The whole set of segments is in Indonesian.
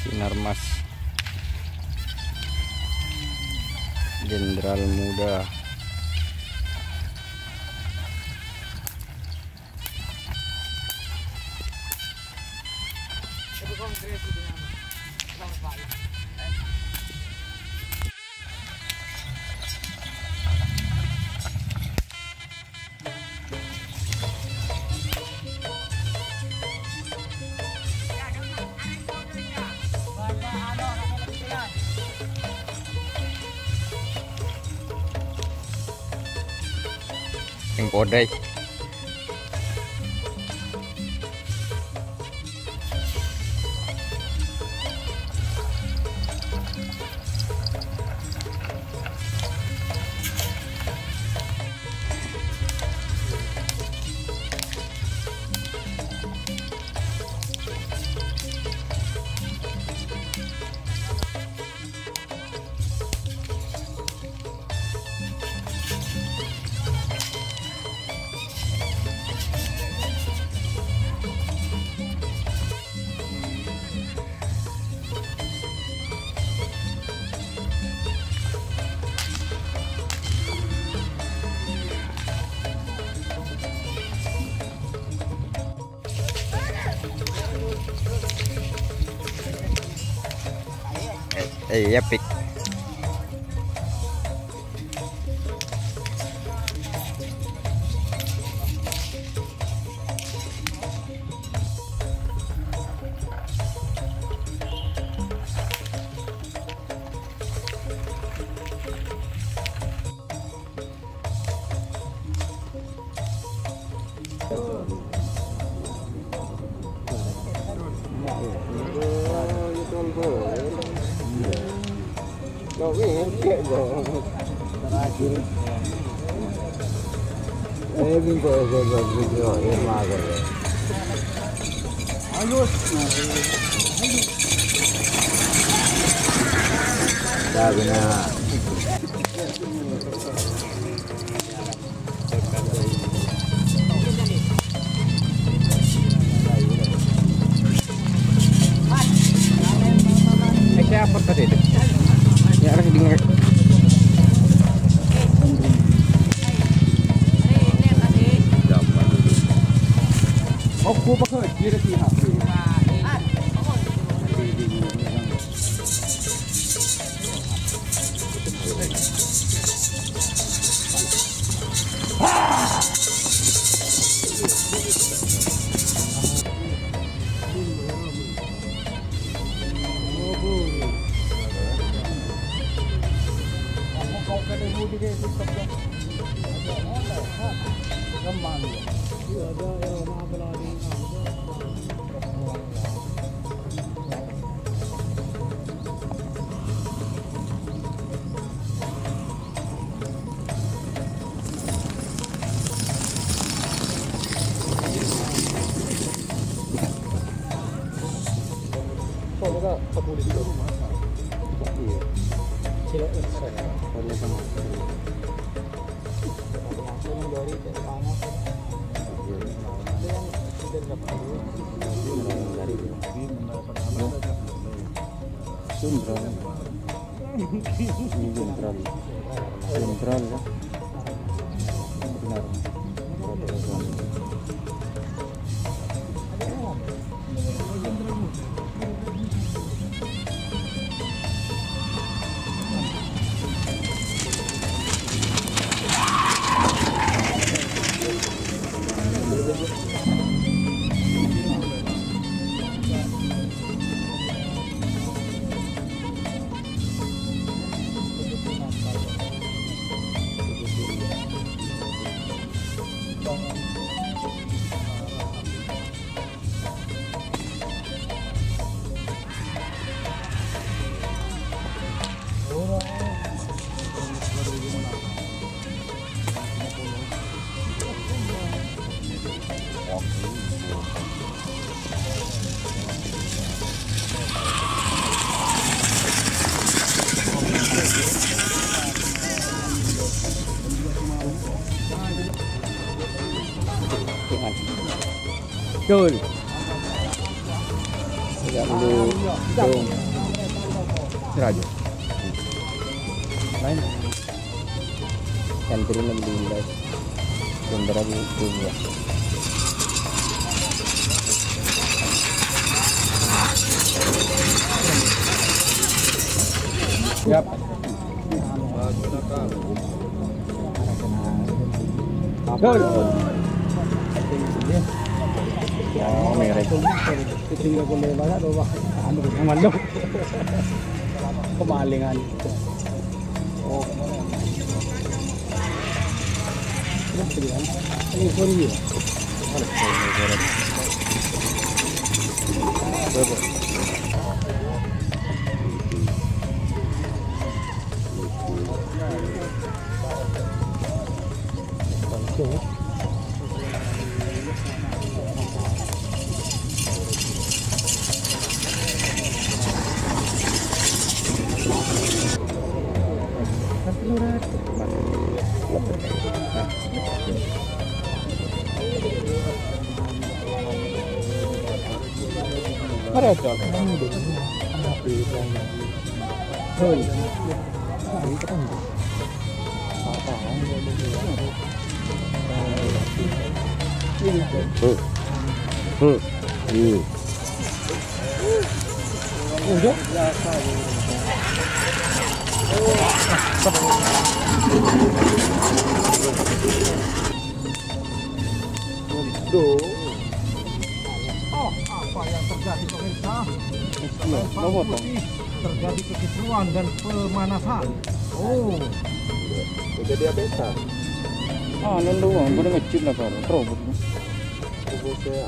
Sinar Mas Jenderal Muda. Yang podai. Ya pik. Apa tadi itu? Ya harus dengar. Aku pakai kira kira. Sentral ya. Benar. Betul. Ya dulu dong. Raja. Lain. Yang turun 16. Sundara itu ya. Yap. Oh, merah itu. Tinggal boleh banyak doa. Anu mandok. Kemalingan. Oh. Ini pun dia. Mereka apa yang terjadi pemirsa? Terjadi kekisruan dan pemanasan. Oh, jadi apa? Ah, lalu orang pada ngecil lah baru, terobos. Saya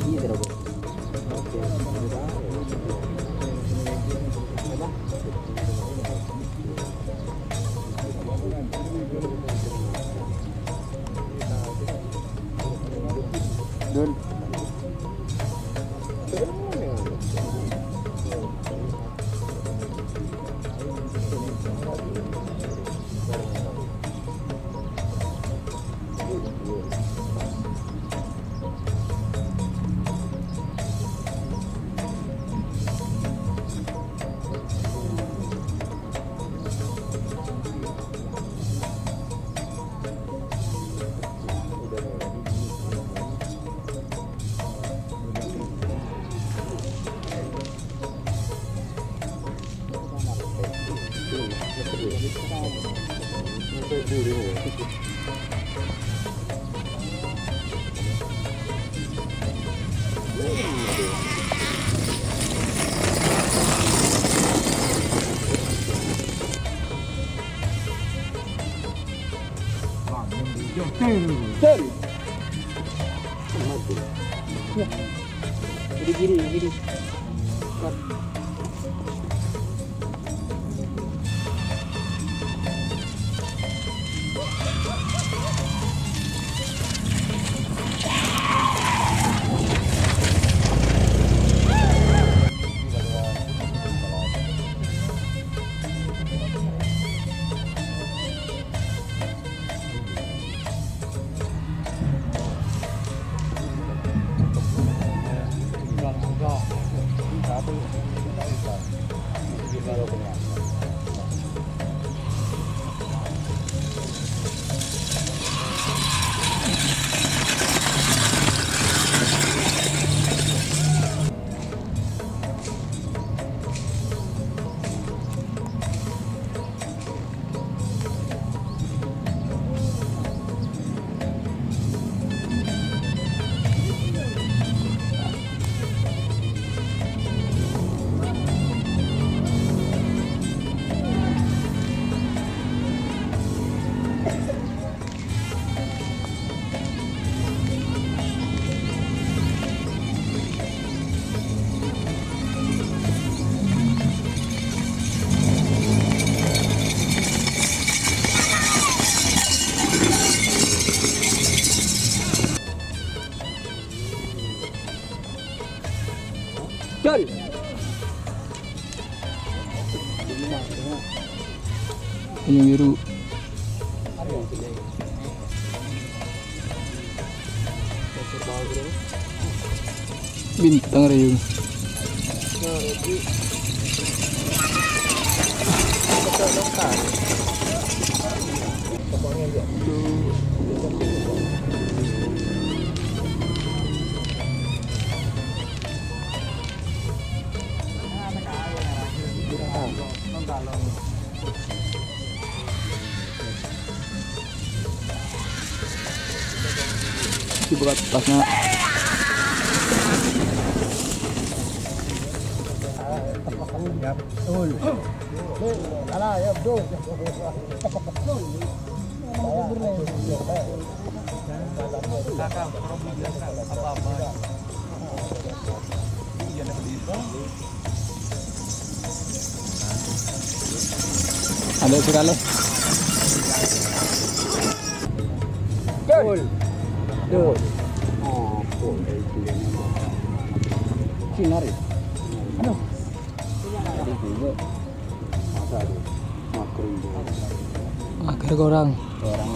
ini terobos. Dun. Gini. Cari. Ini biru. bintang riung. Berat tasnya. Ada sekali. Tuh. Sinar ya? Aduh. Tadi juga. Masa ada makro itu. Akhirnya gorang.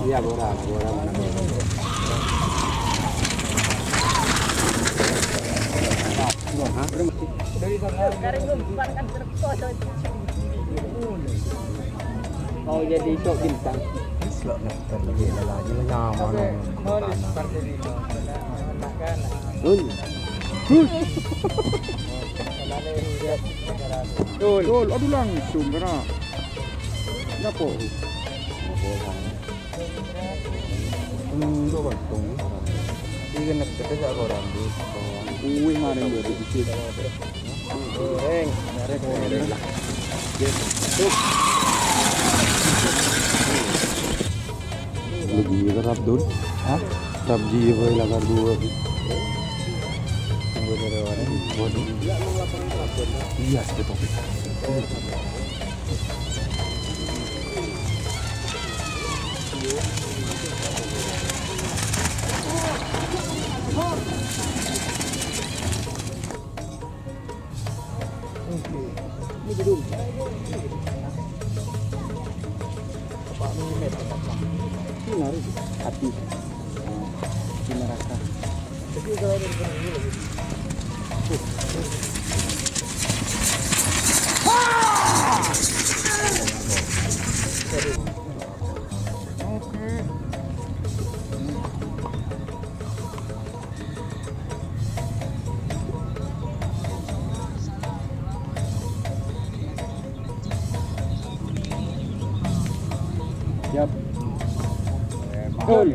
Iya gorang. Mau jadi sok bintang. Slot terlebih lagi nyaman. Dul, aduh langsung kena. Dapo. Coba tunggu. Ini nak kita orang di. Mana yang dia bikin? Goreng. Lah. Lagi kerap dul. Hah? Kerap jiwa lagar dua. Iya, betul. Ini gedung. Sinar itu hati. Sinar rasa. Jadi kalau ada begini lagi. Siap. Betul.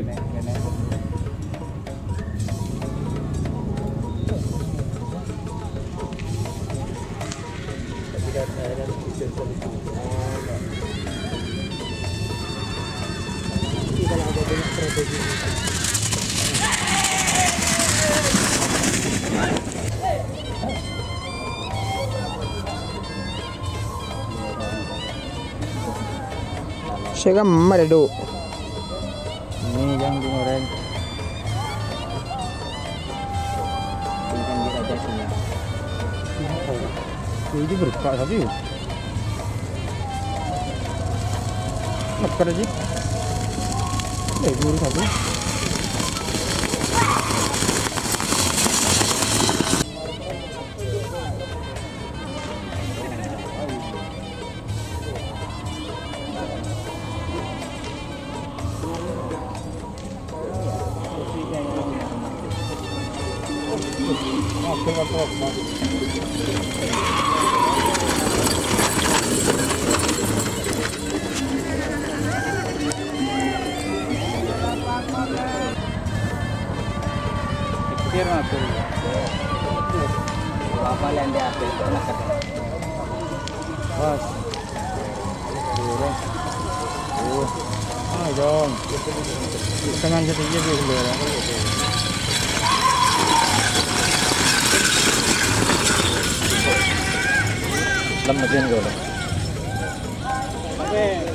Saya kan ada do. Ini yang digoreng. Ikan dirajak sini. Ini berkah tapi. Apa lagi? Buru satu. Apa yang dia ambil itu enak kan? Pas. Dong. Tangan sedikit dulu ya. Lem mesin gue. Oke.